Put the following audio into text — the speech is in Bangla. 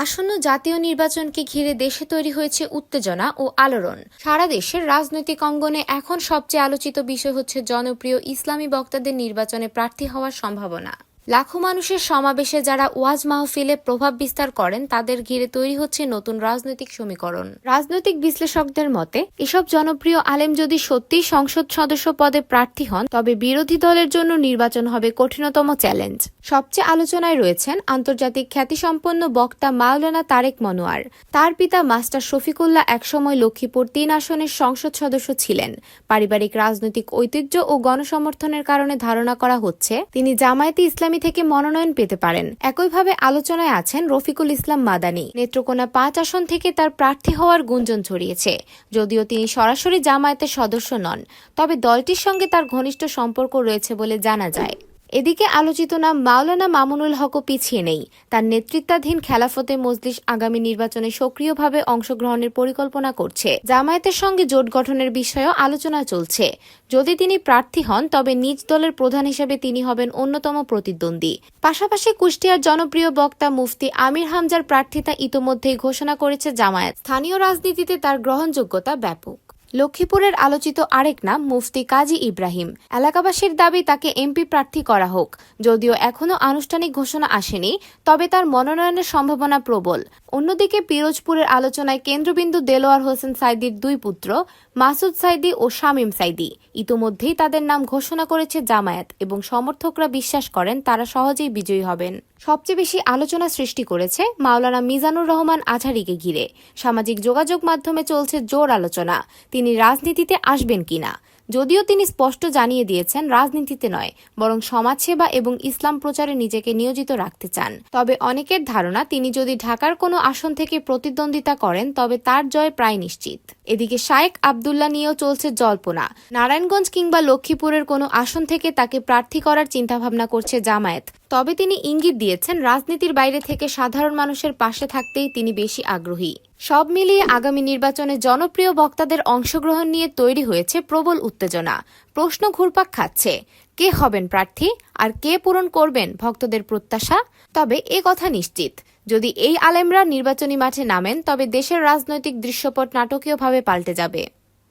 আসন্ন জাতীয় নির্বাচনকে ঘিরে দেশে তৈরি হয়েছে উত্তেজনা ও আলোড়ন। সারা দেশের রাজনৈতিক অঙ্গনে এখন সবচেয়ে আলোচিত বিষয় হচ্ছে জনপ্রিয় ইসলামী বক্তাদের নির্বাচনে প্রার্থী হওয়ার সম্ভাবনা। লাখো মানুষের সমাবেশে যারা ওয়াজ মাহফিলে প্রভাব বিস্তার করেন তাদের ঘিরে তৈরি হচ্ছে নতুন রাজনৈতিক সমীকরণ। রাজনৈতিক বিশ্লেষকদের মতে এসব জনপ্রিয় আলেম যদি সত্যিই সংসদ সদস্য পদে প্রার্থী হন তবে বিরোধী দলের জন্য নির্বাচন হবে কঠিনতম চ্যালেঞ্জ। সবচেয়ে আলোচনায় রয়েছেন আন্তর্জাতিক খ্যাতিসম্পন্ন বক্তা মাওলানা তারেক মনোয়ার। তার পিতা মাস্টার শফিকুল্লাহ একসময় লক্ষ্মীপুর ৩ আসনের সংসদ সদস্য ছিলেন। পারিবারিক রাজনৈতিক ঐতিহ্য ও গণসমর্থনের কারণে ধারণা করা হচ্ছে তিনি জামায়াতে ইসলামী থেকে মনোনয়ন পেতে পারেন। একইভাবে আলোচনায় আছেন রফিকুল ইসলাম মাদানী। নেত্রকোনা ৫ আসন থেকে তার প্রার্থী হওয়ার গুঞ্জন ছড়িয়েছে। যদিও তিনি সরাসরি জামায়াতের সদস্য নন, তবে দলটির সঙ্গে তার ঘনিষ্ঠ সম্পর্ক রয়েছে বলে জানা যায়। এদিকে আলোচিত নাম মাওলানা মামুনুল হকও পিছিয়ে নেই। তার নেতৃত্বাধীন খেলাফতে মজলিস আগামী নির্বাচনে সক্রিয়ভাবে অংশগ্রহণের পরিকল্পনা করছে। জামায়াতের সঙ্গে জোট গঠনের বিষয়েও আলোচনা চলছে। যদি তিনি প্রার্থী হন তবে নিজ দলের প্রধান হিসেবে তিনি হবেন অন্যতম প্রতিদ্বন্দ্বী। পাশাপাশি কুষ্টিয়ার জনপ্রিয় বক্তা মুফতি আমির হামজার প্রার্থিতা ইতোমধ্যেই ঘোষণা করেছে জামায়াত। স্থানীয় রাজনীতিতে তার গ্রহণযোগ্যতা ব্যাপক। লক্ষ্মীপুরের আলোচিত আরেক নাম মুফতি কাজী ইব্রাহিম। এলাকাবাসীর দাবি তাকে এমপি প্রার্থী করা হোক। যদিও এখনও আনুষ্ঠানিক ঘোষণা আসেনি, তবে তার মনোনয়নের সম্ভাবনা প্রবল। অন্যদিকে পিরোজপুরের আলোচনায় কেন্দ্রবিন্দু দেলোয়ার হোসেন সাইদির 2 পুত্র মাসুদ সাইদি ও শামীম সাইদি। ইতোমধ্যেই তাদের নাম ঘোষণা করেছে জামায়াত এবং সমর্থকরা বিশ্বাস করেন তারা সহজেই বিজয়ী হবেন। সবচেয়ে বেশি আলোচনা সৃষ্টি করেছে মাওলানা মিজানুর রহমান আজহারীকে ঘিরে। সামাজিক যোগাযোগ মাধ্যমে চলছে জোর আলোচনা তিনি রাজনীতিতে আসবেন কিনা। যদিও তিনি স্পষ্ট জানিয়ে দিয়েছেন রাজনীতিতে নয়, বরং সমাজসেবা এবং ইসলাম প্রচারে নিজেকে নিয়োজিত রাখতে চান। তবে অনেকের ধারণা তিনি যদি ঢাকার কোনো আসন থেকে প্রতিদ্বন্দ্বিতা করেন তবে তার জয় প্রায় নিশ্চিত। এদিকে শায়েখ আব্দুল্লাহ নিয়েও চলছে জল্পনা। নারায়ণগঞ্জ কিংবা লক্ষ্মীপুরের কোনো আসন থেকে তাকে প্রার্থী করার চিন্তাভাবনা করছে জামায়াত। তবে তিনি ইঙ্গিত দিয়েছেন রাজনীতির বাইরে থেকে সাধারণ মানুষের পাশে থাকতেই তিনি বেশি আগ্রহী। সব মিলিয়ে আগামী নির্বাচনে জনপ্রিয় বক্তাদের অংশগ্রহণ নিয়ে তৈরি হয়েছে প্রবল উত্তেজনা। প্রশ্ন ঘুরপাক খাচ্ছে, কে হবেন প্রার্থী আর কে পূরণ করবেন ভক্তদের প্রত্যাশা। তবে এ কথা নিশ্চিত, যদি এই আলেমরা নির্বাচনী মাঠে নামেন তবে দেশের রাজনৈতিক দৃশ্যপট নাটকীয়ভাবে পাল্টে যাবে।